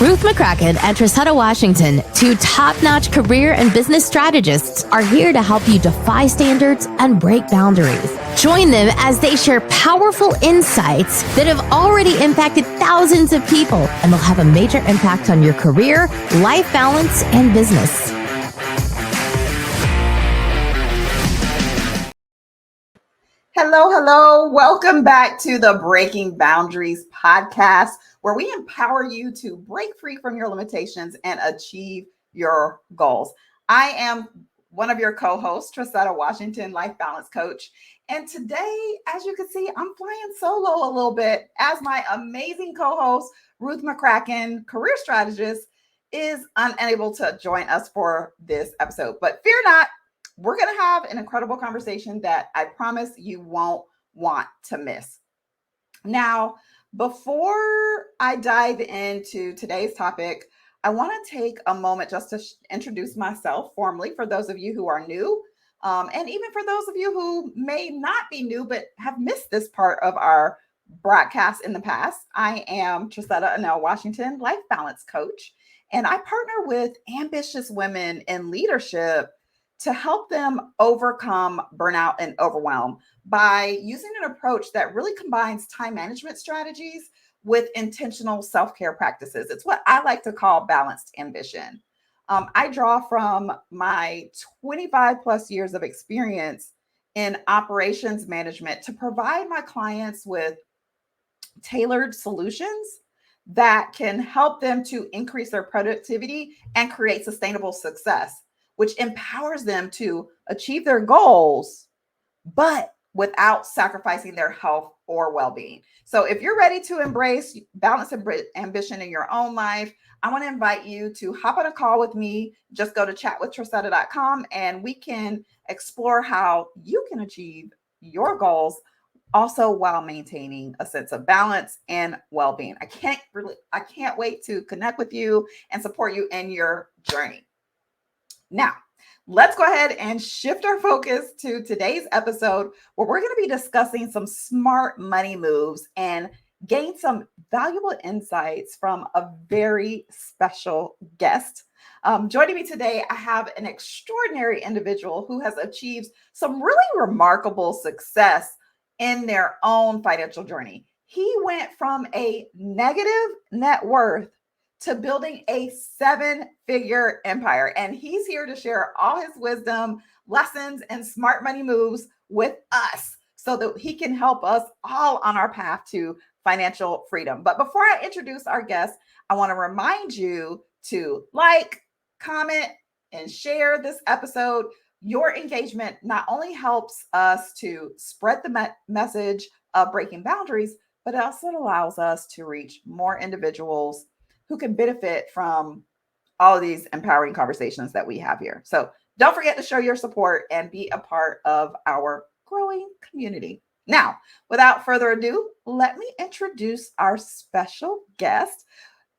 Ruth McCracken and Trisetta Washington, two top-notch career and business strategists, are here to help you defy standards and break boundaries. Join them as they share powerful insights that have already impacted thousands of people and will have a major impact on your career, life balance, and business. Hello. Welcome back to the Breaking Boundaries podcast, where we empower you to break free from your limitations and achieve your goals. I am one of your co-hosts, Trisetta Washington, life balance coach. And today, as you can see, I'm flying solo a little bit as my amazing co-host, Ruth McCracken, career strategist, is unable to join us for this episode. But fear not, we're going to have an incredible conversation that I promise you won't want to miss. Now, before I dive into today's topic, I want to take a moment just to introduce myself formally for those of you who are new, and even for those of you who may not be new but have missed this part of our broadcast in the past. I am Trisetta Anel Washington, life balance coach, and I partner with ambitious women in leadership to help them overcome burnout and overwhelm by using an approach that really combines time management strategies with intentional self-care practices. It's what I like to call balanced ambition. I draw from my 25 plus years of experience in operations management to provide my clients with tailored solutions that can help them to increase their productivity and create sustainable success, which empowers them to achieve their goals, but without sacrificing their health or well-being. So if you're ready to embrace balance and ambition in your own life, I want to invite you to hop on a call with me. Just go to chatwithtrisetta.com and we can explore how you can achieve your goals also while maintaining a sense of balance and well-being. I can't wait to connect with you and support you in your journey. Now, let's go ahead and shift our focus to today's episode, where we're going to be discussing some smart money moves and gain some valuable insights from a very special guest. Joining me today, I have an extraordinary individual who has achieved some really remarkable success in their own financial journey. He went from a negative net worth to building a 7-figure empire. And he's here to share all his wisdom, lessons, and smart money moves with us so that he can help us all on our path to financial freedom. But before I introduce our guest, I want to remind you to like, comment, and share this episode. Your engagement not only helps us to spread the message of breaking boundaries, but it also allows us to reach more individuals who can benefit from all of these empowering conversations that we have here. So don't forget to show your support and be a part of our growing community. Now, without further ado, let me introduce our special guest,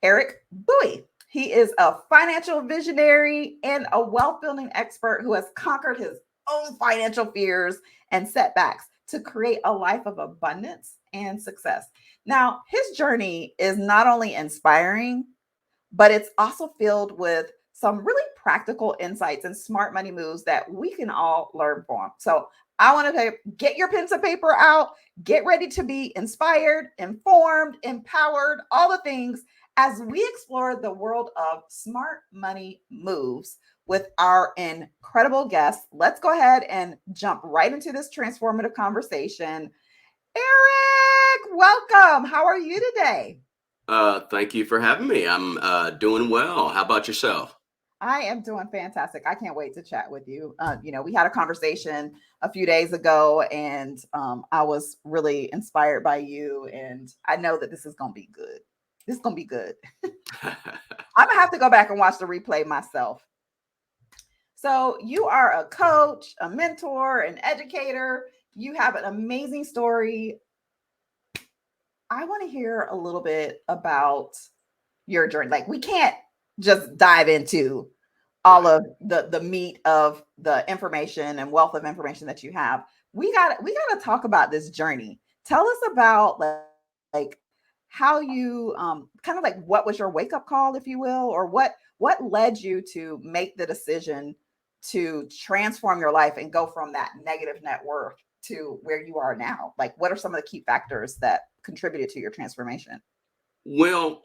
Eric Bowie. He is a financial visionary and a wealth building expert who has conquered his own financial fears and setbacks to create a life of abundance and success. Now, his journey is not only inspiring, but it's also filled with some really practical insights and smart money moves that we can all learn from. So I want to get your pens and paper out, get ready to be inspired, informed, empowered, all the things as we explore the world of smart money moves with our incredible guests. Let's go ahead and jump right into this transformative conversation. Eric, welcome. How are you today? Thank you for having me. I'm doing well. How about yourself? I am doing fantastic. I can't wait to chat with you. We had a conversation a few days ago, and I was really inspired by you, and I know that this is going to be good. This is going to be good. I'm going to have to go back and watch the replay myself. So you are a coach, a mentor, an educator. You have an amazing story. I want to hear a little bit about your journey. Like, we can't just dive into all of the meat of the information and wealth of information that you have. We got to talk about this journey. Tell us about like how you kind of like what was your wake up call, if you will, or what led you to make the decision to transform your life and go from that negative net worth to where you are now? Like, what are some of the key factors that contributed to your transformation? Well,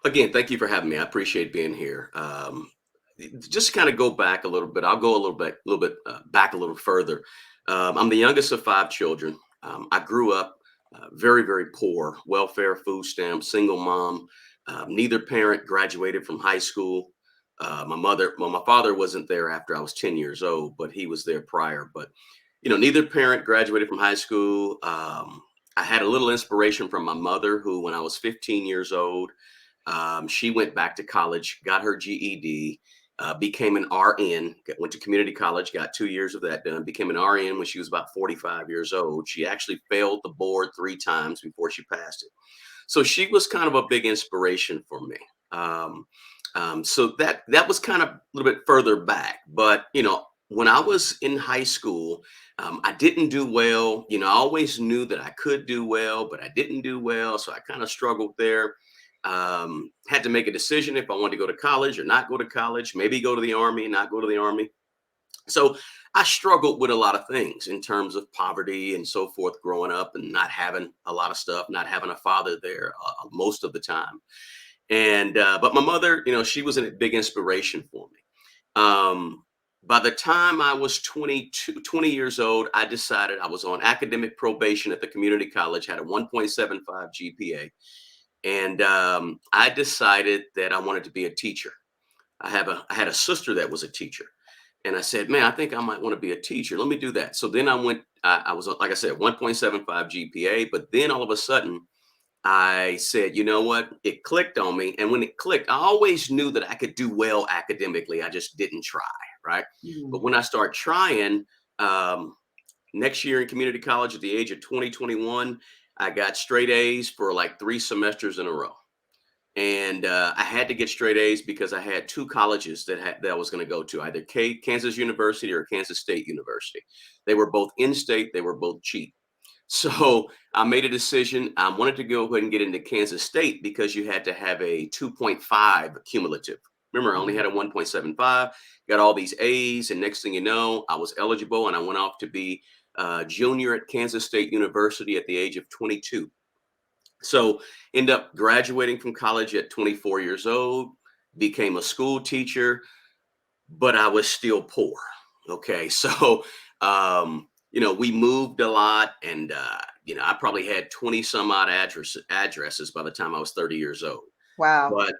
again, thank you for having me. I appreciate being here. Just to kind of go back a little bit, I'll go a little bit back a little further. I'm the youngest of five children. I grew up very, very poor, welfare, food stamps, single mom. Neither parent graduated from high school. My father wasn't there after I was 10 years old, but he was there prior. But neither parent graduated from high school. I had a little inspiration from my mother, who, when I was 15 years old, she went back to college, got her GED, became an RN, went to community college, got 2 years of that done, became an RN when she was about 45 years old. She actually failed the board 3 times before she passed it. So she was kind of a big inspiration for me. So that was kind of a little bit further back. But when I was in high school, I didn't do well. I always knew that I could do well, but I didn't do well. So I kind of struggled there. Had to make a decision if I wanted to go to college or not go to college, maybe go to the Army, not go to the Army. So I struggled with a lot of things in terms of poverty and so forth growing up, and not having a lot of stuff, not having a father there most of the time. And but my mother, she was a big inspiration for me. By the time I was 20 years old, I decided I was on academic probation at the community college, had a 1.75 GPA. And I decided that I wanted to be a teacher. I had a sister that was a teacher. And I said, man, I think I might want to be a teacher. Let me do that. So then I was, like I said, 1.75 GPA. But then all of a sudden, I said, you know what? It clicked on me. And when it clicked, I always knew that I could do well academically. I just didn't try. Right. Mm. But when I start trying, next year in community college at the age of 21, I got straight A's for like 3 semesters in a row. And I had to get straight A's because I had 2 colleges that I was going to go to, either Kansas University or Kansas State University. They were both in-state. They were both cheap. So I made a decision. I wanted to go ahead and get into Kansas State because you had to have a 2.5 cumulative. Remember, I only had a 1.75, got all these A's, and next thing you know, I was eligible, and I went off to be junior at Kansas State University at the age of 22. So end up graduating from college at 24 years old, became a school teacher, but I was still poor. Okay. So, we moved a lot, and, I probably had 20 some odd addresses by the time I was 30 years old. Wow. But,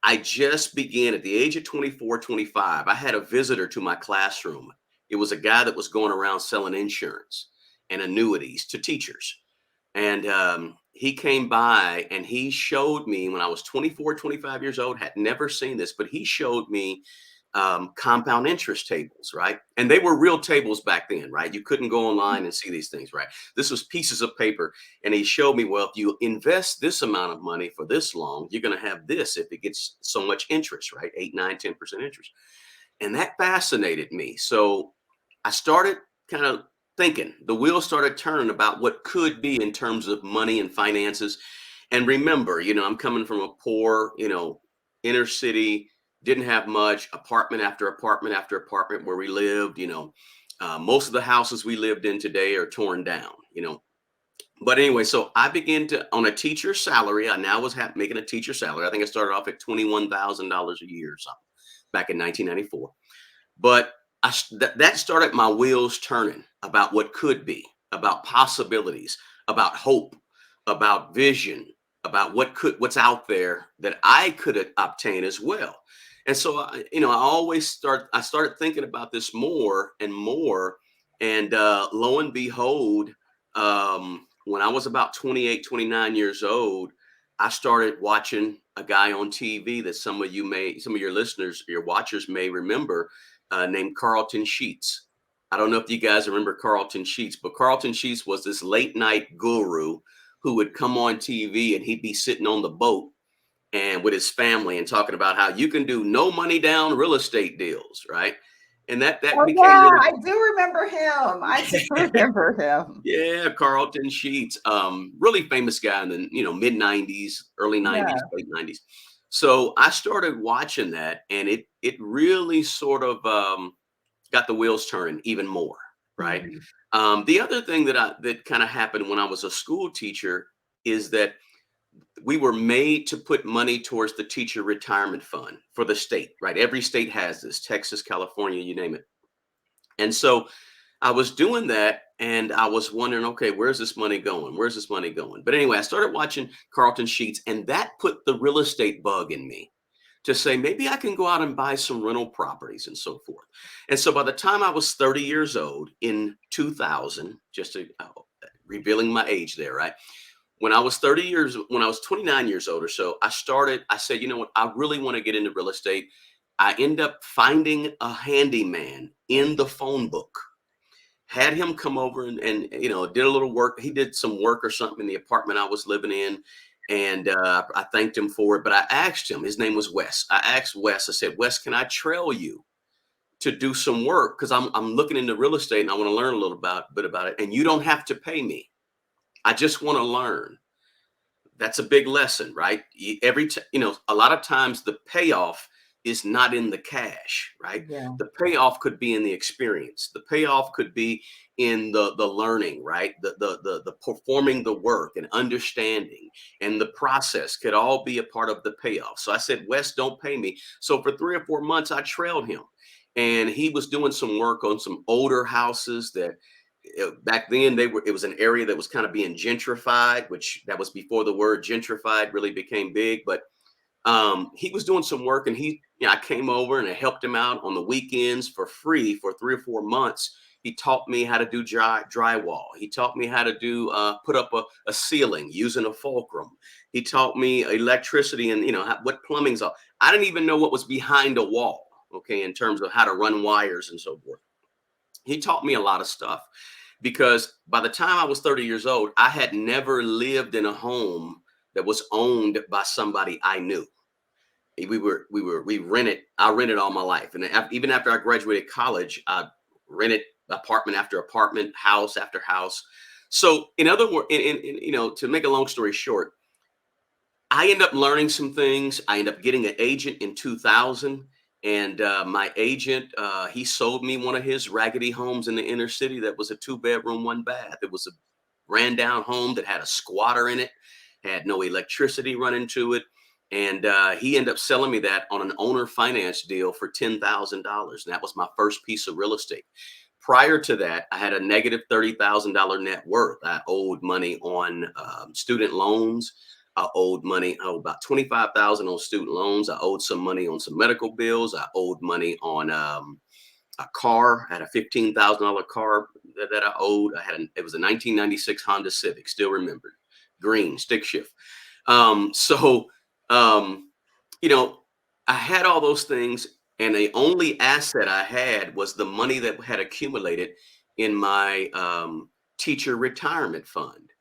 I just began at the age of 24, 25. I had a visitor to my classroom. It was a guy that was going around selling insurance and annuities to teachers. And he came by and he showed me, when I was 24, 25 years old, had never seen this, but he showed me compound interest tables, right? And they were real tables back then, right? You couldn't go online and see these things, right? This was pieces of paper. And he showed me, well, if you invest this amount of money for this long, you're going to have this if it gets so much interest, right? 8, 9, 10% interest. And that fascinated me. So I started kind of thinking, the wheels started turning about what could be in terms of money and finances. And remember, I'm coming from a poor, inner city, didn't have much, apartment after apartment after apartment where we lived. Most of the houses we lived in today are torn down. But anyway, so I began on a teacher's salary. I now was making a teacher salary. I think I started off at $21,000 a year or something back in 1994. But that started my wheels turning about what could be, about possibilities, about hope, about vision, about what's out there that I could obtain as well. And so I started thinking about this more and more. And lo and behold, when I was about 28, 29 years old, I started watching a guy on TV that some of your listeners, your watchers may remember, named Carlton Sheets. I don't know if you guys remember Carlton Sheets, but Carlton Sheets was this late night guru who would come on TV, and he'd be sitting on the boat and with his family and talking about how you can do no money down real estate deals, right? And that Oh became yeah, really, I do remember him. I do remember him. yeah, Carlton Sheets, really famous guy in the mid '90s, early '90s, Yeah. late '90s. So I started watching that, and it really sort of got the wheels turning even more, right? Mhm. The other thing that kind of happened when I was a school teacher is that we were made to put money towards the teacher retirement fund for the state, right? Every state has this, Texas, California, you name it. And so I was doing that and I was wondering, okay, where's this money going? Where's this money going? But anyway, I started watching Carlton Sheets, and that put the real estate bug in me to say maybe I can go out and buy some rental properties and so forth. And so by the time I was 30 years old in 2000, just to revealing my age there, right? When I was 29 years old or so, I said, you know what, I really want to get into real estate. I end up finding a handyman in the phone book, had him come over and did a little work. He did some work or something in the apartment I was living in. And I thanked him for it. But I asked him, his name was Wes. I asked Wes, I said, Wes, can I trail you to do some work? Because I'm looking into real estate and I want to learn a little bit about it. And you don't have to pay me. I just want to learn. That's a big lesson, right? A lot of times the payoff is not in the cash, right? Yeah. The payoff could be in the experience. The payoff could be in the learning, right? The performing the work and understanding, and the process could all be a part of the payoff. So I said, Wes, don't pay me. So for 3 or 4 months, I trailed him, and he was doing some work on some older houses that back then it was an area that was kind of being gentrified, which that was before the word gentrified really became big. But he was doing some work, and I came over and I helped him out on the weekends for free for 3 or 4 months. He taught me how to do drywall. He taught me how to do put up a ceiling using a fulcrum. He taught me electricity and what plumbing's all. I didn't even know what was behind a wall, okay, in terms of how to run wires and so forth. He taught me a lot of stuff, because by the time I was 30 years old, I had never lived in a home that was owned by somebody I knew. We rented. I rented all my life, and even after I graduated college, I rented apartment after apartment, house after house. So, in other words, to make a long story short, I end up learning some things. I end up getting an agent in 2000, and my agent, he sold me one of his raggedy homes in the inner city that was a 2 bedroom, 1 bath. It was a ran down home that had a squatter in it, had no electricity running to it. And he ended up selling me that on an owner finance deal for $10,000. And that was my first piece of real estate. Prior to that, I had a negative $30,000 net worth. I owed money on student loans. I owed money, about 25,000 on student loans. I owed some money on some medical bills. I owed money on a car. I had a $15,000 car that I owed. It was a 1996 Honda Civic, still remembered, green stick shift. So um, I had all those things, and the only asset I had was the money that had accumulated in my teacher retirement fund.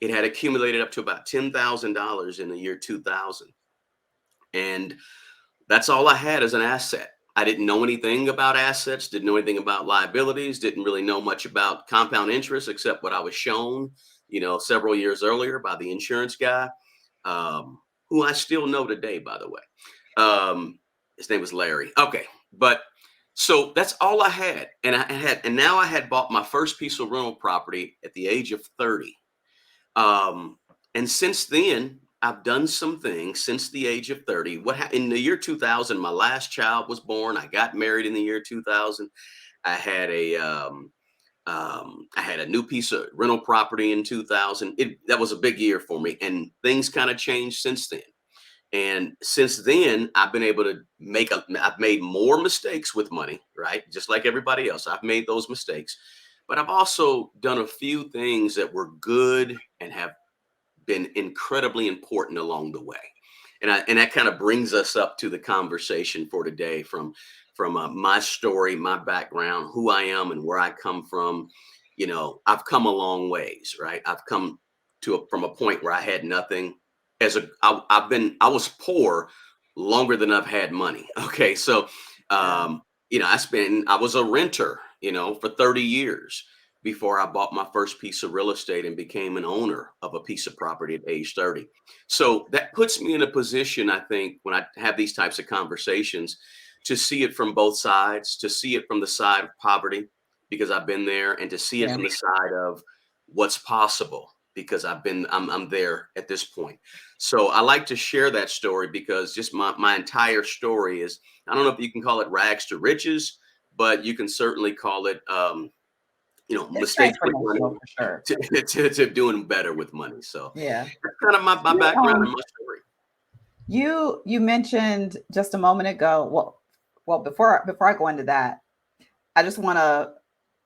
It had accumulated up to about $10,000 in the year 2000. And that's all I had as an asset. I didn't know anything about assets, didn't know anything about liabilities, didn't really know much about compound interest except what I was shown, several years earlier by the insurance guy, who I still know today, by the way. His name was Larry. Okay. But so that's all I had. And now I had bought my first piece of rental property at the age of 30. And since then, I've done some things since the age of 30. In the year 2000, my last child was born. I got married in the year 2000. I had a new piece of rental property in 2000. That was a big year for me, and things kind of changed since then. And since then, I've been able to I've made more mistakes with money, right? Just like everybody else, I've made those mistakes, but I've also done a few things that were good and have been incredibly important along the way. And that kind of brings us up to the conversation for today, from my story, my background, who I am, and where I come from. I've come a long ways, right? I've come from a point where I had nothing. I was poor longer than I've had money. Okay, so Yeah. I was a renter, for 30 years before I bought my first piece of real estate and became an owner of a piece of property at age 30. So that puts me in a position, I think, when I have these types of conversations, to see it from both sides, to see it from the side of poverty, because I've been there, and to see it Yeah. from the side of what's possible, because I'm there at this point. So I like to share that story, because just my entire story is, I don't know if you can call it rags to riches, but you can certainly call it, It's mistakes with money transformational for sure. to doing better with money. So Yeah. that's kind of my You, background and my story. you mentioned just a moment ago. Well, before I go into that, I just want to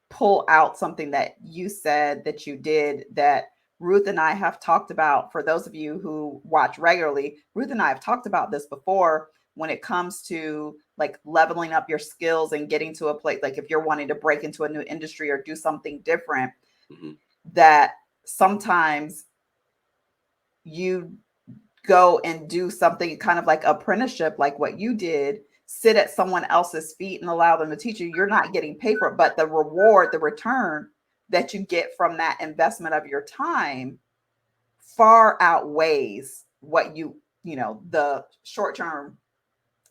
pull out something that you said that you did that Ruth and I have talked about. For those of you who watch regularly, Ruth and I have talked about this before when it comes to like leveling up your skills and getting to a place, like if you're wanting to break into a new industry or do something different, Mhm. that sometimes you go and do something kind of like apprenticeship, like what you did, sit at someone else's feet and allow them to teach you. You're not getting paid for it, but the reward, the return that you get from that investment of your time far outweighs what the short term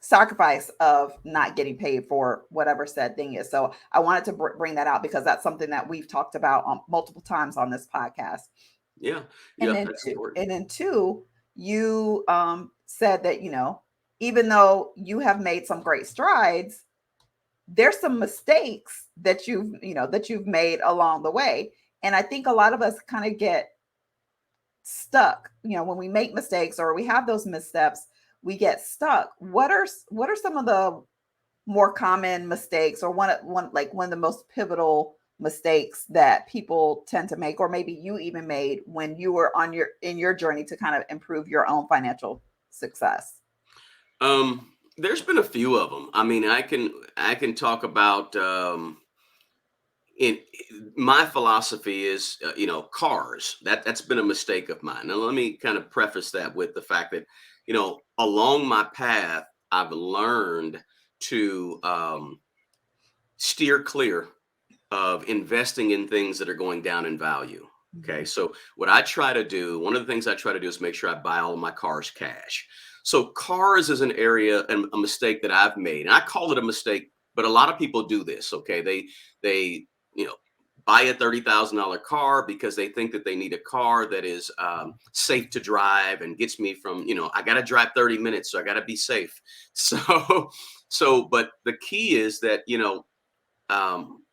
sacrifice of not getting paid for whatever said thing is. So I wanted to bring that out because that's something that we've talked about multiple times on this podcast. Yeah, And yeah, then that's two, important. and then two, you said that, even though you have made some great strides, there's some mistakes that you've made along the way. And I think a lot of us kind of get stuck, when we make mistakes or we have those missteps, we get stuck. What are some of the more common mistakes, or one of the most pivotal mistakes that people tend to make, or maybe you even made when you were in your journey to kind of improve your own financial success? There's been a few of them. I mean, I can talk about, in my philosophy is, cars. That's been a mistake of mine. Now let me kind of preface that with the fact that, along my path, I've learned to steer clear of investing in things that are going down in value. Okay. So what I try to do, one of the things I try to do is make sure I buy all of my cars cash. So cars is an area and a mistake that I've made. And I call it a mistake, but a lot of people do this. Okay. They, buy a $30,000 car because they think that they need a car that is safe to drive and gets me from, I got to drive 30 minutes. So I got to be safe. But the key is that,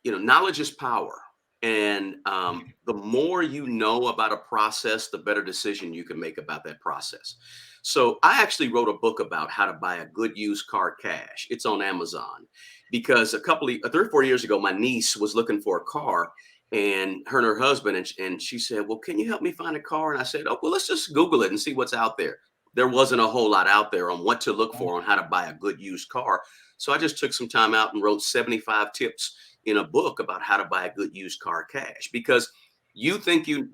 knowledge is power. And the more you know about a process, the better decision you can make about that process. So I actually wrote a book about how to buy a good used car cash. It's on Amazon, because 3 or 4 years ago, my niece was looking for a car, and her husband, and she said, "Well, can you help me find a car?" And I said, "Oh, well, let's just Google it and see what's out there." There wasn't a whole lot out there on what to look for on how to buy a good used car. So I just took some time out and wrote 75 tips in a book about how to buy a good used car cash, because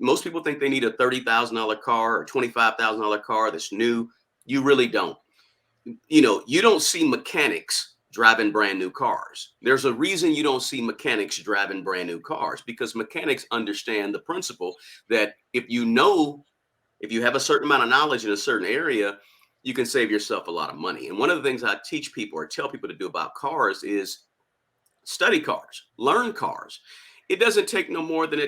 most people think they need a $30,000 car or $25,000 car that's new. You really don't. You don't see mechanics driving brand new cars. There's a reason you don't see mechanics driving brand new cars, because mechanics understand the principle that if you have a certain amount of knowledge in a certain area, you can save yourself a lot of money. And one of the things I teach people or tell people to do about cars is study cars, learn cars. It doesn't take no more than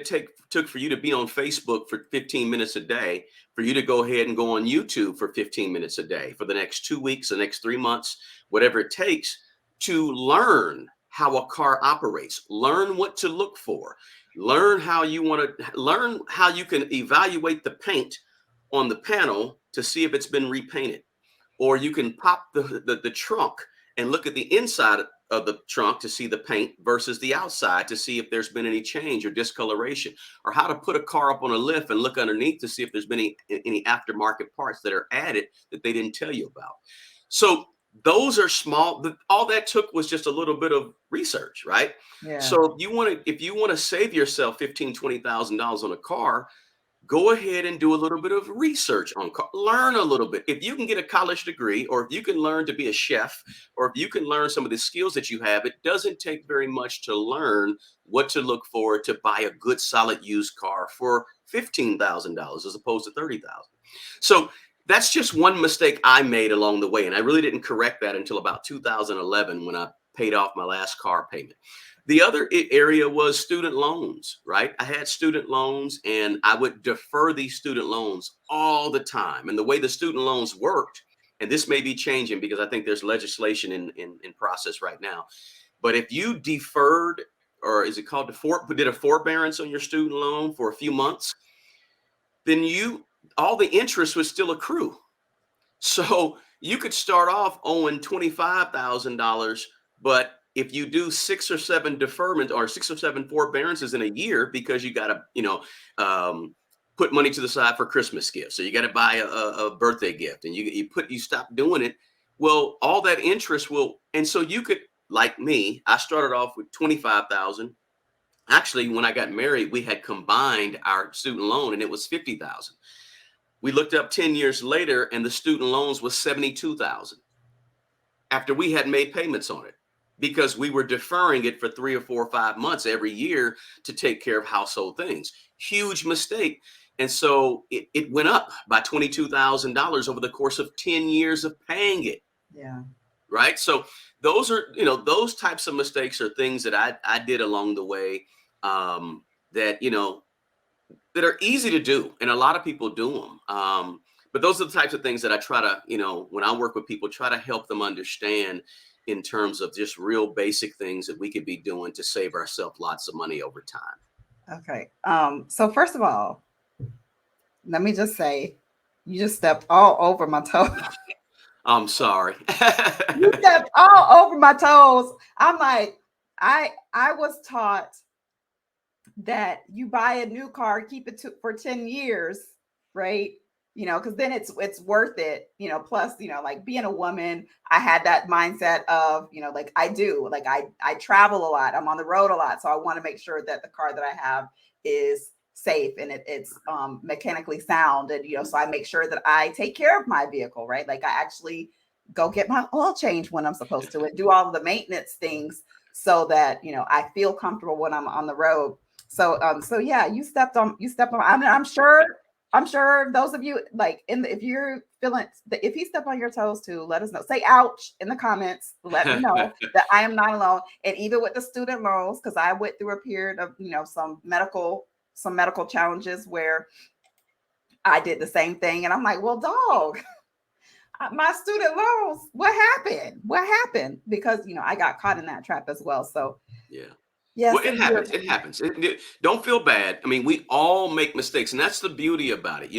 took for you to be on Facebook for 15 minutes a day, for you to go ahead and go on YouTube for 15 minutes a day for the next 2 weeks, the next 3 months, whatever it takes, to learn how a car operates, learn what to look for, learn how you can evaluate the paint on the panel to see if it's been repainted. Or you can pop the trunk and look at the inside of the trunk to see the paint versus the outside to see if there's been any change or discoloration, or how to put a car up on a lift and look underneath to see if there's been any aftermarket parts that are added that they didn't tell you about. So those are small. All that took was just a little bit of research, right? Yeah. So if you want to save yourself $15,000, $20,000 on a car, go ahead and do a little bit of research on learn a little bit. If you can get a college degree, or if you can learn to be a chef, or if you can learn some of the skills that you have, it doesn't take very much to learn what to look for to buy a good solid used car for $15,000 as opposed to $30,000. So that's just one mistake I made along the way, and I really didn't correct that until about 2011 when I paid off my last car payment. The other area was student loans, right? I had student loans and I would defer these student loans all the time. And the way the student loans worked, and this may be changing because I think there's legislation in process right now. But if you deferred, or is it called did a forbearance on your student loan for a few months, then all the interest would still accrue. So you could start off owing $25,000, but if you do 6 or 7 deferment or 6 or 7 forbearances in a year, because you got to, put money to the side for Christmas gifts, so you got to buy a birthday gift, and you stop doing it. Well, all that interest and so you could, like me, I started off with 25,000. Actually, when I got married, we had combined our student loan, and it was 50,000. We looked up 10 years later, and the student loans was 72,000 after we had made payments on it, because we were deferring it for 3 or 4 or 5 months every year to take care of household things. Huge mistake. And so it went up by $22,000 over the course of 10 years of paying it. Yeah. Right. So those are, those types of mistakes are things that I did along the way, that are easy to do. And a lot of people do them. But those are the types of things that I try to, when I work with people, try to help them understand in terms of just real basic things that we could be doing to save ourselves lots of money over time. Okay. So first of all, let me just say, you just stepped all over my toes. I'm sorry. You stepped all over my toes. I'm like, I was taught that you buy a new car, keep it for 10 years, right? Because then it's worth it, plus, like being a woman, I had that mindset of, like I travel a lot, I'm on the road a lot. So I want to make sure that the car that I have is safe and it's mechanically sound. And, so I make sure that I take care of my vehicle, right? Like I actually go get my oil change when I'm supposed to, and do all of the maintenance things so that, I feel comfortable when I'm on the road. So yeah, you stepped on, I'm sure those of you if you're feeling that, if he stepped on your toes too, let us know. Say ouch in the comments. Let me know that I am not alone. And even with the student loans, because I went through a period of, some medical challenges where I did the same thing. And I'm like, well, dog, my student loans, what happened? Because, I got caught in that trap as well. So yeah. Yes, well, it happens. Don't feel bad. I mean, we all make mistakes, and that's the beauty about it.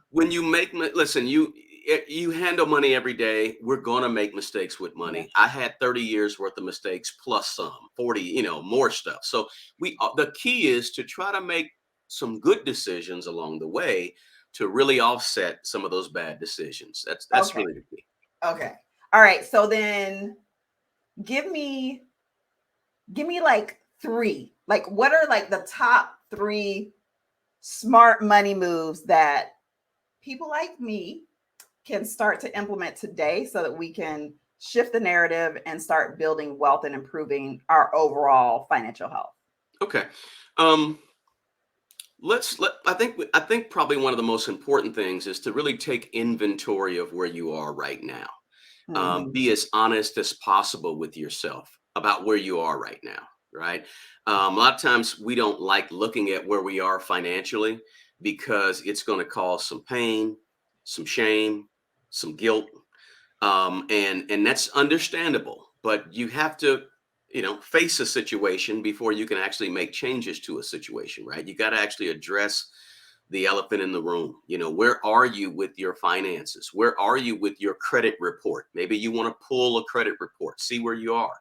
When you listen, you handle money every day. We're going to make mistakes with money. Yeah. I had 30 years worth of mistakes plus some 40, more stuff. So the key is to try to make some good decisions along the way to really offset some of those bad decisions. That's okay. Really the key. Okay. All right. So then give me like 3, what are the top 3 smart money moves that people like me can start to implement today so that we can shift the narrative and start building wealth and improving our overall financial health? Okay. I think probably one of the most important things is to really take inventory of where you are right now. Mm-hmm. Be as honest as possible with yourself about where you are right now. Right. A lot of times we don't like looking at where we are financially because it's going to cause some pain, some shame, some guilt. And that's understandable, but you have to, face a situation before you can actually make changes to a situation, right? You got to actually address the elephant in the room. Where are you with your finances? Where are you with your credit report? Maybe you want to pull a credit report, see where you are.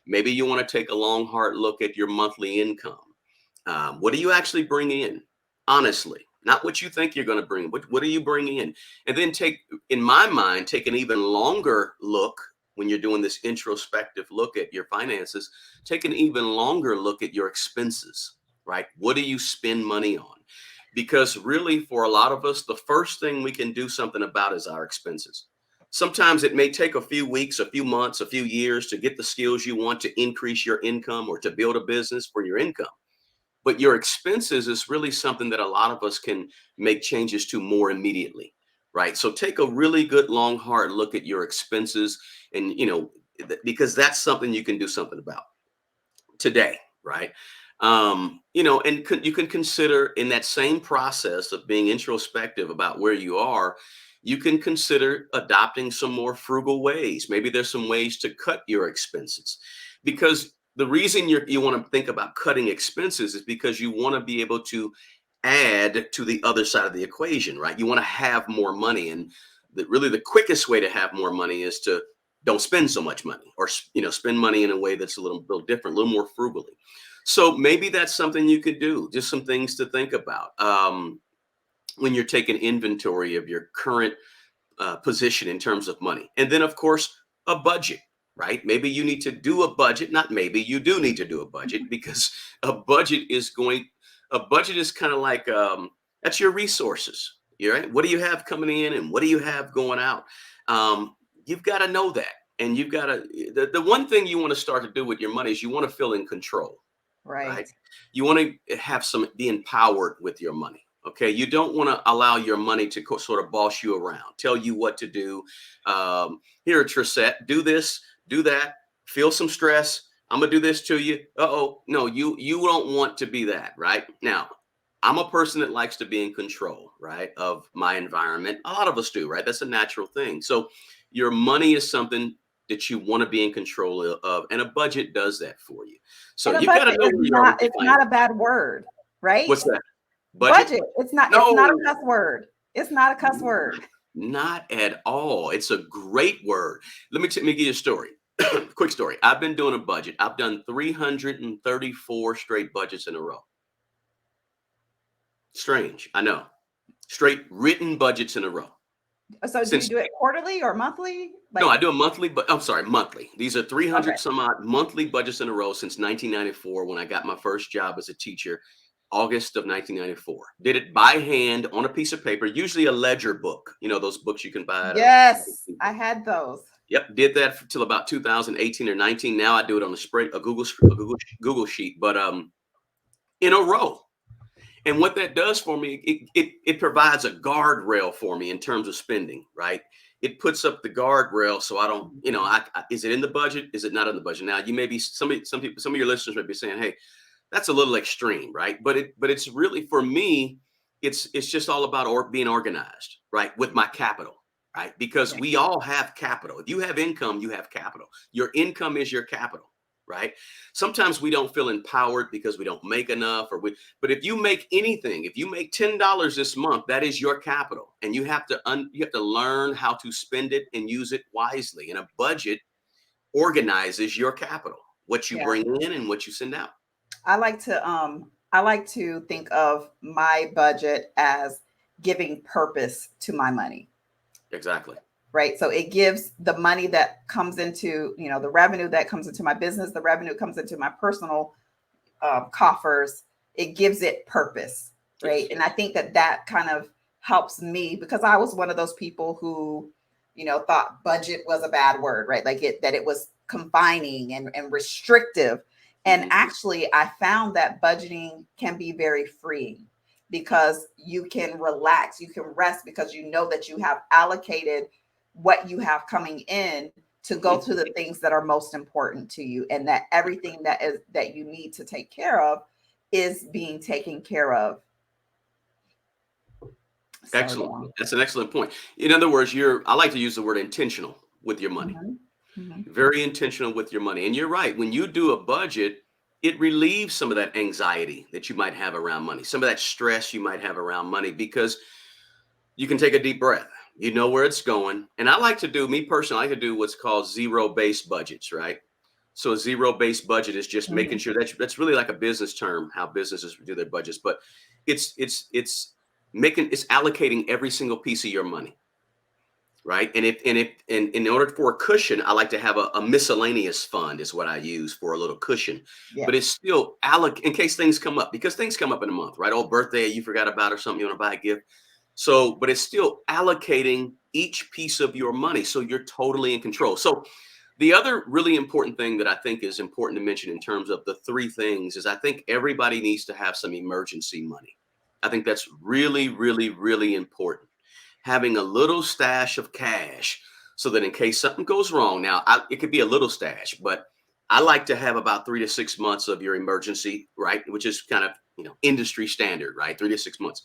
Maybe you want to take a long, hard look at your monthly income. What do you actually bring in? Honestly, not what you think you're going to bring. What do you bring in? And then in my mind, take an even longer look when you're doing this introspective look at your finances. Take an even longer look at your expenses, right? What do you spend money on? because really for a lot of us, the first thing we can do something about is our expenses. Sometimes it may take a few weeks, a few months, a few years to get the skills you want to increase your income or to build a business for your income. But your expenses is really something that a lot of us can make changes to more immediately, right? So take a really good long hard look at your expenses, and because that's something you can do something about today, right? And you can consider in that same process of being introspective about where you are, you can consider adopting some more frugal ways. Maybe there's some ways to cut your expenses, because the reason you want to think about cutting expenses is because you want to be able to add to the other side of the equation, right? You want to have more money, and really the quickest way to have more money is to don't spend so much money, or spend money in a way that's a little different, a little more frugally. So maybe that's something you could do. Just some things to think about when you're taking inventory of your current position in terms of money. And then, of course, a budget, right? Maybe you need to do a budget. Not maybe, you do need to do a budget, because a budget is kind of like that's your resources. Right? What do you have coming in and what do you have going out? You've got to know that. And you've got to, the one thing you want to start to do with your money is you want to feel in control, right? You want to be empowered with your money. Okay. You don't want to allow your money to sort of boss you around, tell you what to do. Here, Trissette, do this, do that, feel some stress. I'm going to do this to you. Uh-oh. No, you don't want to be that, right? Now, I'm a person that likes to be in control, right, of my environment. A lot of us do, right? That's a natural thing. So your money is something that you want to be in control of, and a budget does that for you. So you've got to know where you are. It's not a bad word, right? What's that? Budget. It's not. No. It's not a cuss word. It's not a cuss word. Not at all. It's a great word. Let me give you a story. Quick story. I've been doing a budget. I've done 334 straight budgets in a row. Strange, I know. Straight written budgets in a row. So do you do it quarterly or monthly? No, I do a monthly, but I'm sorry, monthly. These are 300 some odd monthly budgets in a row since 1994, when I got my first job as a teacher, August of 1994. Did it by hand on a piece of paper, usually a ledger book. You know, those books you can buy. Yes, I had those. Yep, did that till about 2018 or 19. Now I do it on a Google sheet, but in a row. And what that does for me, it provides a guardrail for me in terms of spending, right? It puts up the guardrail so I don't, is it in the budget? Is it not in the budget? Now, you may be some of your listeners may be saying, hey, that's a little extreme, right? But it's really, for me, it's just all about being organized, right? With my capital, right? Because we all have capital. If you have income, you have capital. Your income is your capital. Right? Sometimes we don't feel empowered because we don't make enough, but if you make anything, if you make $10 this month, that is your capital, and you have to learn how to spend it and use it wisely. And a budget organizes your capital, what you bring in and what you send out. I like to think of my budget as giving purpose to my money. Exactly. Right. So it gives the money that comes into, the revenue that comes into my business, the revenue comes into my personal coffers. It gives it purpose. Right. Yes. And I think that kind of helps me, because I was one of those people who, thought budget was a bad word, right? Like that it was confining and restrictive. And actually, I found that budgeting can be very freeing, because you can relax, you can rest, because you know that you have allocated what you have coming in to go to the things that are most important to you, and that everything that you need to take care of is being taken care of. Excellent. That's an excellent point. In other words, I like to use the word intentional with your money. Mm-hmm. Very intentional with your money. And you're right. When you do a budget, it relieves some of that anxiety that you might have around money, some of that stress you might have around money, because you can take a deep breath. You know where it's going. And me personally, I like to do what's called zero-based budgets, right? So a zero-based budget is just making sure that's really like a business term, how businesses do their budgets, but it's allocating every single piece of your money, right? And in order for a cushion, I like to have a miscellaneous fund is what I use for a little cushion. Yeah. But it's still in case things come up, because things come up in a month, right? Oh, birthday you forgot about or something, you want to buy a gift. So, but it's still allocating each piece of your money, so you're totally in control. So the other really important thing that I think is important to mention in terms of the three things is I think everybody needs to have some emergency money. I think that's really, really, really important. Having a little stash of cash so that in case something goes wrong, now it could be a little stash, but I like to have about 3 to 6 months of your emergency, right? Which is kind of, industry standard, right? 3 to 6 months.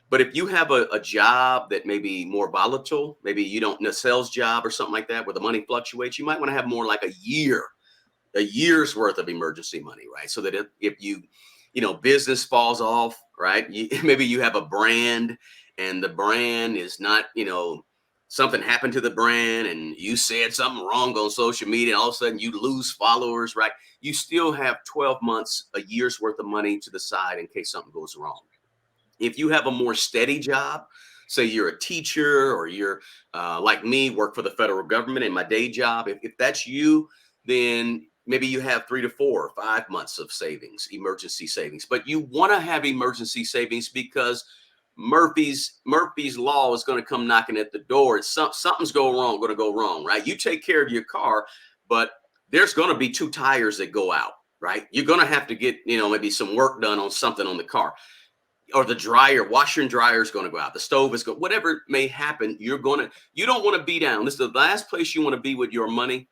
But if you have a job that may be more volatile, maybe you don't a sales job or something like that where the money fluctuates, you might want to have more like a year's worth of emergency money, right? So that if business falls off, right? Maybe you have a brand and the brand is not, something happened to the brand and you said something wrong on social media and all of a sudden you lose followers, right? You still have 12 months, a year's worth of money to the side in case something goes wrong. If you have a more steady job, say you're a teacher or you're like me, work for the federal government in my day job, if that's you, then maybe you have 3 to 4 or 5 months of savings, emergency savings. But you want to have emergency savings because Murphy's law is going to come knocking at the door. Something's going to go wrong, right? You take care of your car, but there's going to be 2 tires that go out, right? You're going to have to get, maybe some work done on something on the car. Or the washer and dryer is going to go out. The stove is going, whatever may happen, you don't want to be down. This is the last place you want to be with your money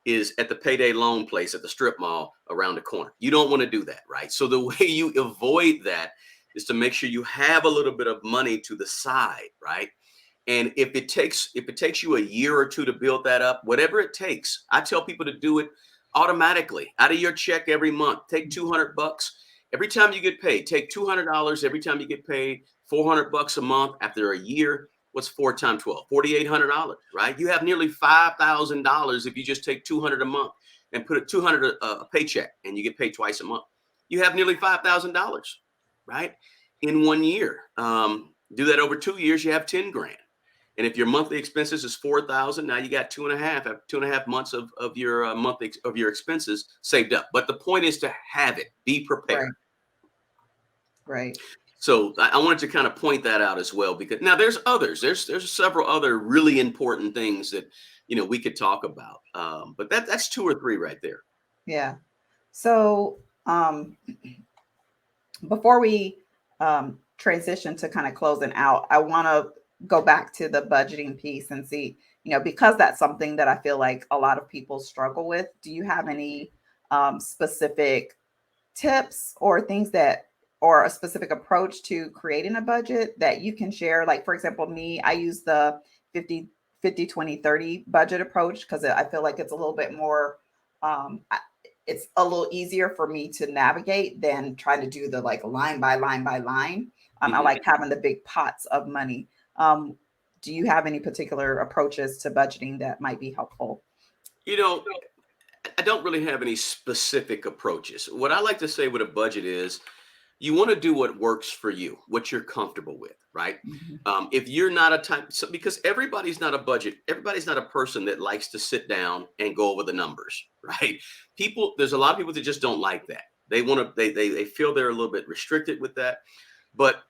is at the payday loan place at the strip mall around the corner. You don't want to do that, right? So the way you avoid that is to make sure you have a little bit of money to the side, right? And if it takes you a year or 2 to build that up, whatever it takes, I tell people to do it automatically out of your check every month. Take $200. Every time you get paid, take $200 every time you get paid, $400 a month. After a year, what's 4 times 12? $4,800, right? You have nearly $5,000 if you just take $200 a month and put $200 a paycheck and you get paid twice a month. You have nearly $5,000, right? In 1 year. Do that over 2 years, you have 10 grand. And if your monthly expenses is 4,000, now you got 2.5 months of your monthly of your expenses saved up. But the point is to have it, be prepared. Right. So I wanted to kind of point that out as well, because now there's others. There's several other really important things that we could talk about. But that's 2 or 3 right there. Yeah. So before we transition to kind of closing out, I want to go back to the budgeting piece and see, because that's something that I feel like a lot of people struggle with. Do you have any specific tips or things or a specific approach to creating a budget that you can share? Like, for example, me, I use the 50-20-30 budget approach because I feel like it's a little bit more, it's a little easier for me to navigate than trying to do the like line by line by line. I like having the big pots of money. Do you have any particular approaches to budgeting that might be helpful? I don't really have any specific approaches. What I like to say with a budget is you want to do what works for you, what you're comfortable with, right? If you're not a type, because everybody's not a person that likes to sit down and go over the numbers, right? There's a lot of people that just don't like that. They feel they're a little bit restricted with that. But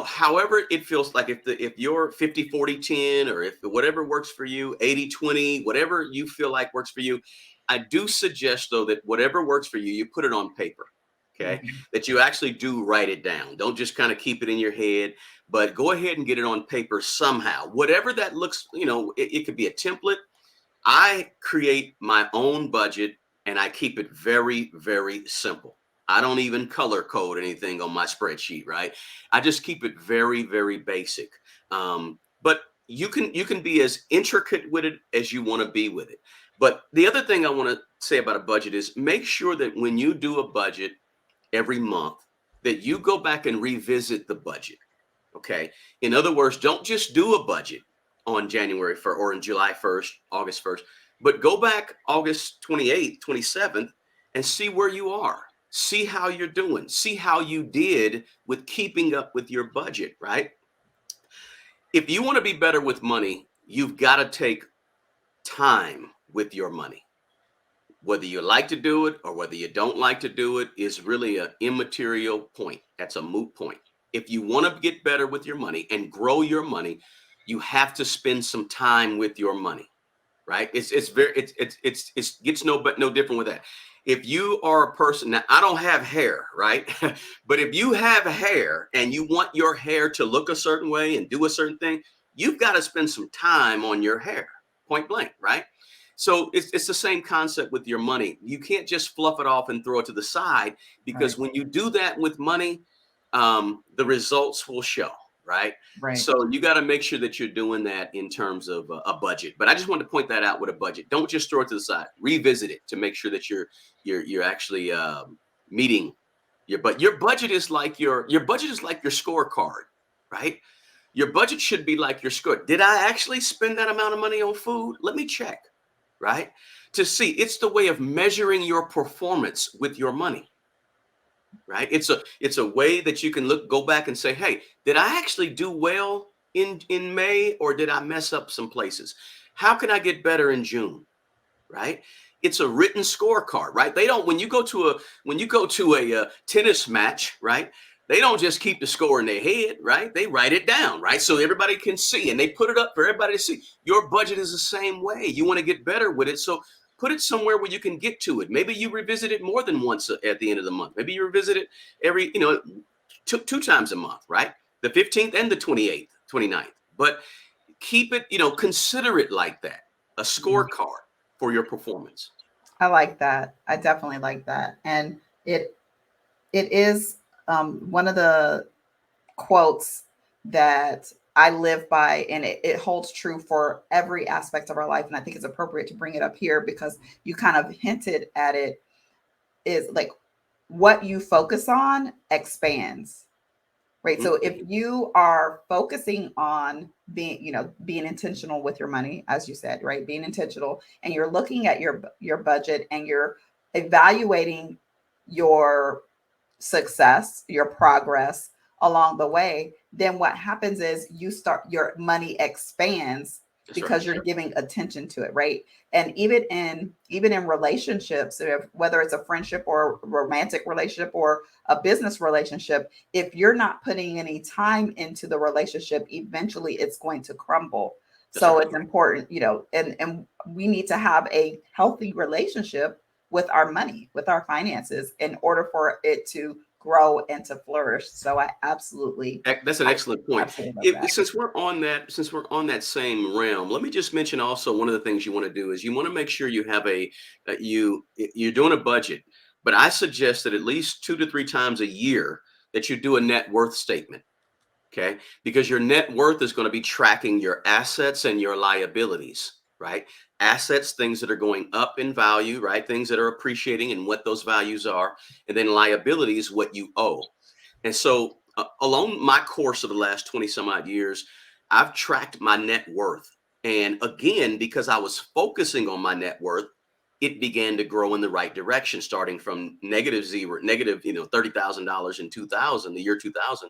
however it feels like, if you're 50-40-10 or if whatever works for you, 80-20, whatever you feel like works for you, I do suggest though that whatever works for you, you put it on paper. Okay. That you actually do write it down. Don't just kind of keep it in your head, but go ahead and get it on paper somehow. Whatever that looks, it could be a template. I create my own budget and I keep it very, very simple. I don't even color code anything on my spreadsheet, right? I just keep it very, very basic. But you can be as intricate with it as you want to be with it. But the other thing I want to say about a budget is make sure that when you do a budget every month, that you go back and revisit the budget. Okay. In other words, don't just do a budget on January 1st or in July 1st, August 1st, but go back August 28th, 27th and see where you are. See how you're doing. See how you did with keeping up with your budget, right? If you want to be better with money, you've got to take time with your money. Whether you like to do it or whether you don't like to do it is really an immaterial point. That's a moot point. If you want to get better with your money and grow your money, you have to spend some time with your money, right? It gets no different with that. If you are a person, now I don't have hair, right? But if you have hair and you want your hair to look a certain way and do a certain thing, you've got to spend some time on your hair, point blank, right? So it's the same concept with your money. You can't just fluff it off and throw it to the side, because when you do that with money, the results will show, right? Right. So you got to make sure that you're doing that in terms of a budget. But I just wanted to point that out with a budget. Don't just throw it to the side. Revisit it to make sure that you're actually meeting your budget. Your budget is like your scorecard, right? Your budget should be like your score. Did I actually spend that amount of money on food? Let me check. Right? To see, it's the way of measuring your performance with your money. Right? It's a way that you can go back and say, hey, did I actually do well in May, or did I mess up some places? How can I get better in June? Right? It's a written scorecard, right? When you go to a tennis match, right? They don't just keep the score in their head, right? They write it down, right? So everybody can see, and they put it up for everybody to see. Your budget is the same way. You want to get better with it. So put it somewhere where you can get to it. Maybe you revisit it more than once at the end of the month. Maybe you revisit it every, two times a month, right? The 15th and the 28th, 29th. But keep it, consider it like that, a scorecard for your performance. I like that. I definitely like that. And it is one of the quotes that I live by, and it holds true for every aspect of our life. And I think it's appropriate to bring it up here because you kind of hinted at it, is like what you focus on expands, right? So if you are focusing on being intentional with your money, as you said, right? Being intentional, and you're looking at your budget and you're evaluating your success, your progress along the way, then what happens is your money expands. That's because right. You're giving attention to it, right? And even in relationships, whether it's a friendship or a romantic relationship or a business relationship, if you're not putting any time into the relationship, eventually it's going to crumble. That's so right. It's important, and we need to have a healthy relationship with our money, with our finances, in order for it to grow and to flourish. So I absolutely. That's an excellent point. Since we're on that same realm, let me just mention also one of the things you want to do is you want to make sure you have you're doing a budget, but I suggest that at least 2 to 3 times a year that you do a net worth statement. Okay, because your net worth is going to be tracking your assets and your liabilities. Right? Assets, things that are going up in value, right? Things that are appreciating and what those values are. And then liabilities, what you owe. And so along my course of the last 20 some odd years, I've tracked my net worth. And again, because I was focusing on my net worth, it began to grow in the right direction, starting from negative $30,000 in the year 2000.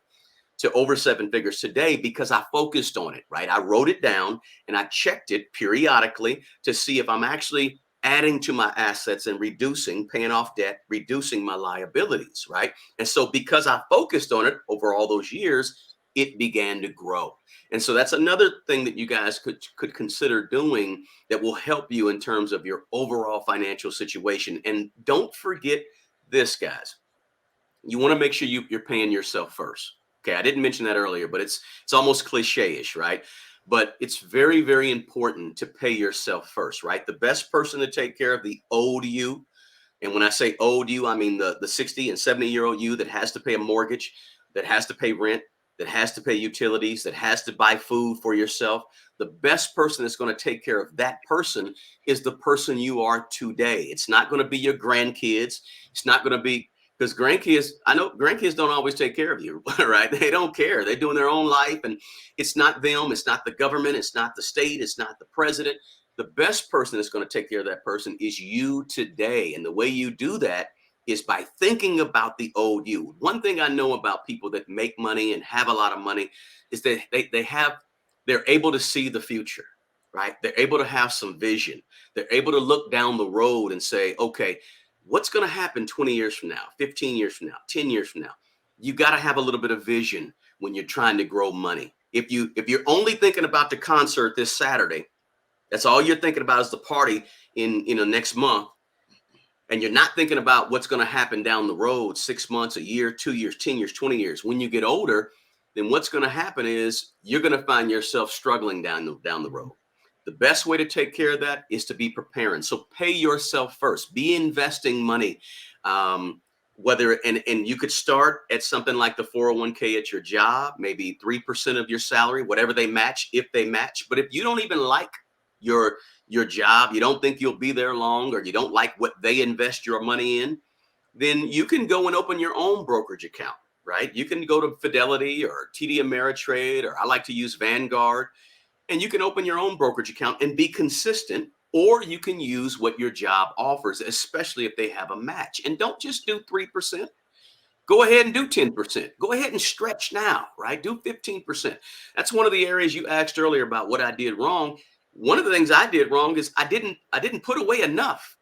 To over 7 figures today, because I focused on it, right? I wrote it down and I checked it periodically to see if I'm actually adding to my assets and paying off debt, reducing my liabilities, right? And so because I focused on it over all those years, it began to grow. And so that's another thing that you guys could consider doing that will help you in terms of your overall financial situation. And don't forget this, guys. You want to make sure you're paying yourself first. Okay, I didn't mention that earlier, but it's almost cliche-ish, right? But it's very, very important to pay yourself first, right? The best person to take care of the old you, and when I say old you, I mean the 60 and 70-year-old you that has to pay a mortgage, that has to pay rent, that has to pay utilities, that has to buy food for yourself. The best person that's going to take care of that person is the person you are today. It's not going to be your grandkids. It's not going to be, because I know grandkids don't always take care of you, right? They don't care. They're doing their own life, and it's not them. It's not the government. It's not the state. It's not the president. The best person that's going to take care of that person is you today. And the way you do that is by thinking about the old you. One thing I know about people that make money and have a lot of money is that they're able to see the future. right? They're able to have some vision. They're able to look down the road and say, okay, what's going to happen 20 years from now, 15 years from now, 10 years from now? You got to have a little bit of vision when you're trying to grow money. If you're only thinking about the concert this Saturday, that's all you're thinking about is the party in next month, and you're not thinking about what's going to happen down the road, 6 months, a year, 2 years, 10 years, 20 years. When you get older, then what's going to happen is you're going to find yourself struggling down the road. The best way to take care of that is to be preparing. So pay yourself first. Be investing money. Whether and you could start at something like the 401k at your job, maybe 3% of your salary, whatever they match, if they match. But if you don't even like your job, you don't think you'll be there long, or you don't like what they invest your money in, then you can go and open your own brokerage account, right? You can go to Fidelity or TD Ameritrade, or I like to use Vanguard, and you can open your own brokerage account and be consistent. Or you can use what your job offers, especially if they have a match. And don't just do 3%. Go ahead and do 10%. Go ahead and stretch now, right? Do 15%. That's one of the areas you asked earlier about what I did wrong. One of the things I did wrong is I didn't put away enough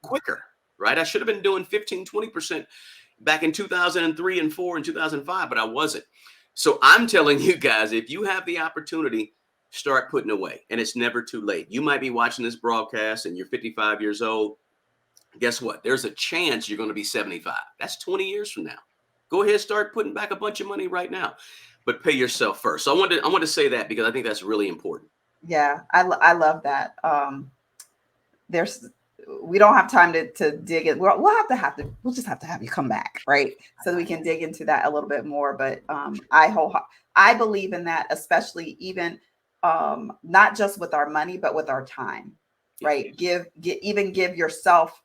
quicker, right? I should have been doing 15, 20% back in 2003 and 4 and 2005, but I wasn't. So I'm telling you guys, if you have the opportunity, start putting away, and it's never too late. You might be watching this broadcast and you're 55 years old. Guess what? There's a chance you're going to be 75. That's 20 years from now. Go ahead, start putting back a bunch of money right now, but pay yourself first. So I want to say that because I think that's really important. Yeah, I love that. We don't have time to dig in. We'll just have to have you come back, right? So that we can dig into that a little bit more. But I believe in that, especially even not just with our money, but with our time, right? Give yourself,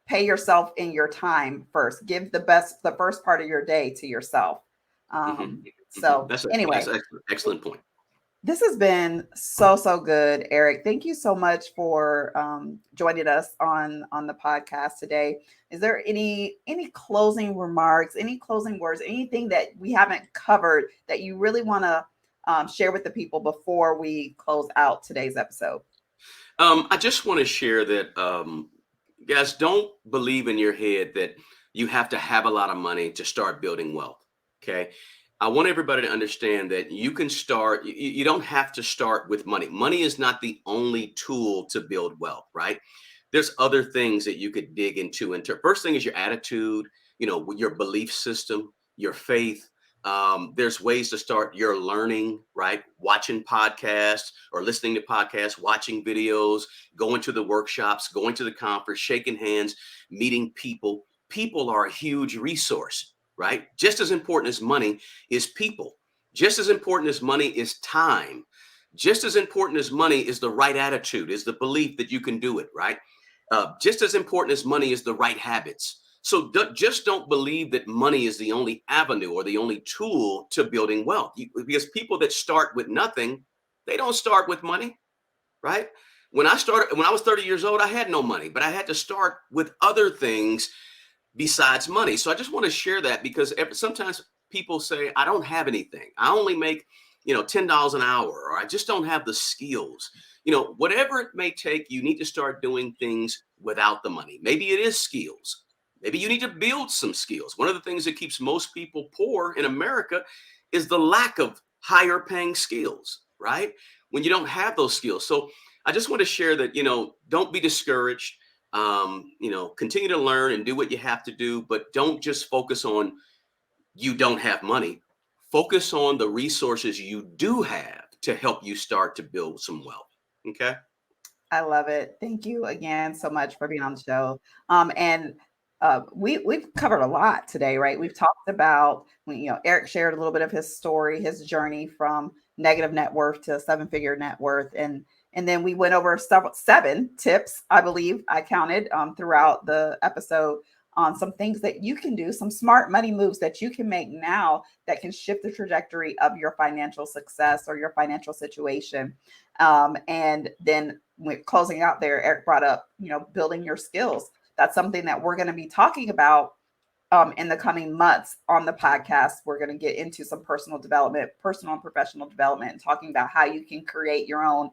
pay yourself in your time first. Give the first part of your day to yourself. So anyway, that's excellent point. This has been so good, Eric. Thank you so much for joining us on the podcast today. Is there any closing remarks, any closing words, anything that we haven't covered that you really want to share with the people before we close out today's episode? I just want to share that, guys, don't believe in your head that you have to have a lot of money to start building wealth. Okay. I want everybody to understand that you can start, you don't have to start with money. Money is not the only tool to build wealth, right? There's other things that you could dig into. And first thing is your attitude, your belief system, your faith. There's ways to start your learning, right? Watching podcasts or listening to podcasts, watching videos, going to the workshops, going to the conference, shaking hands, meeting people. People are a huge resource, right? Just as important as money is people. Just as important as money is time. Just as important as money is the right attitude, is the belief that you can do it, right? Just as important as money is the right habits. So just don't believe that money is the only avenue or the only tool to building wealth. Because people that start with nothing, they don't start with money, right? When I was 30 years old, I had no money, but I had to start with other things besides money. So I just want to share that because sometimes people say, I don't have anything. I only make, $10 an hour, or I just don't have the skills. Whatever it may take, you need to start doing things without the money. Maybe it is skills. Maybe you need to build some skills. One of the things that keeps most people poor in America is the lack of higher paying skills, right? When you don't have those skills. So I just want to share that, don't be discouraged. Continue to learn and do what you have to do, but don't just focus on you don't have money. Focus on the resources you do have to help you start to build some wealth. Okay. I love it. Thank you again so much for being on the show. We've covered a lot today, right? We've talked about Eric shared a little bit of his story, his journey from negative net worth to 7-figure net worth, and then we went over 7 tips, I believe I counted throughout the episode on some things that you can do, some smart money moves that you can make now that can shift the trajectory of your financial success or your financial situation. And then closing out there, Eric brought up, building your skills. That's something that we're going to be talking about in the coming months on the podcast. We're going to get into some personal and professional development, and talking about how you can create your own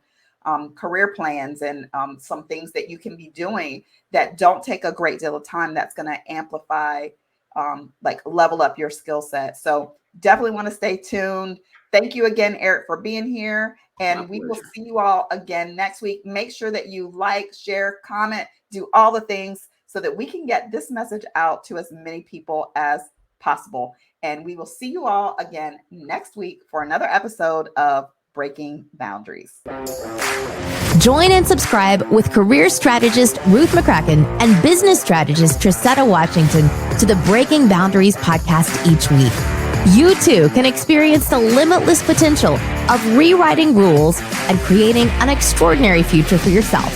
career plans and some things that you can be doing that don't take a great deal of time, that's going to amplify, like level up your skill set. So definitely want to stay tuned. Thank you again, Eric, for being here. And we will see you all again next week. Make sure that you like, share, comment, do all the things so that we can get this message out to as many people as possible. And we will see you all again next week for another episode of Breaking Boundaries. Join and subscribe with career strategist Ruth McCracken and business strategist Trisetta Washington to the Breaking Boundaries podcast each week. You too can experience the limitless potential of rewriting rules and creating an extraordinary future for yourself.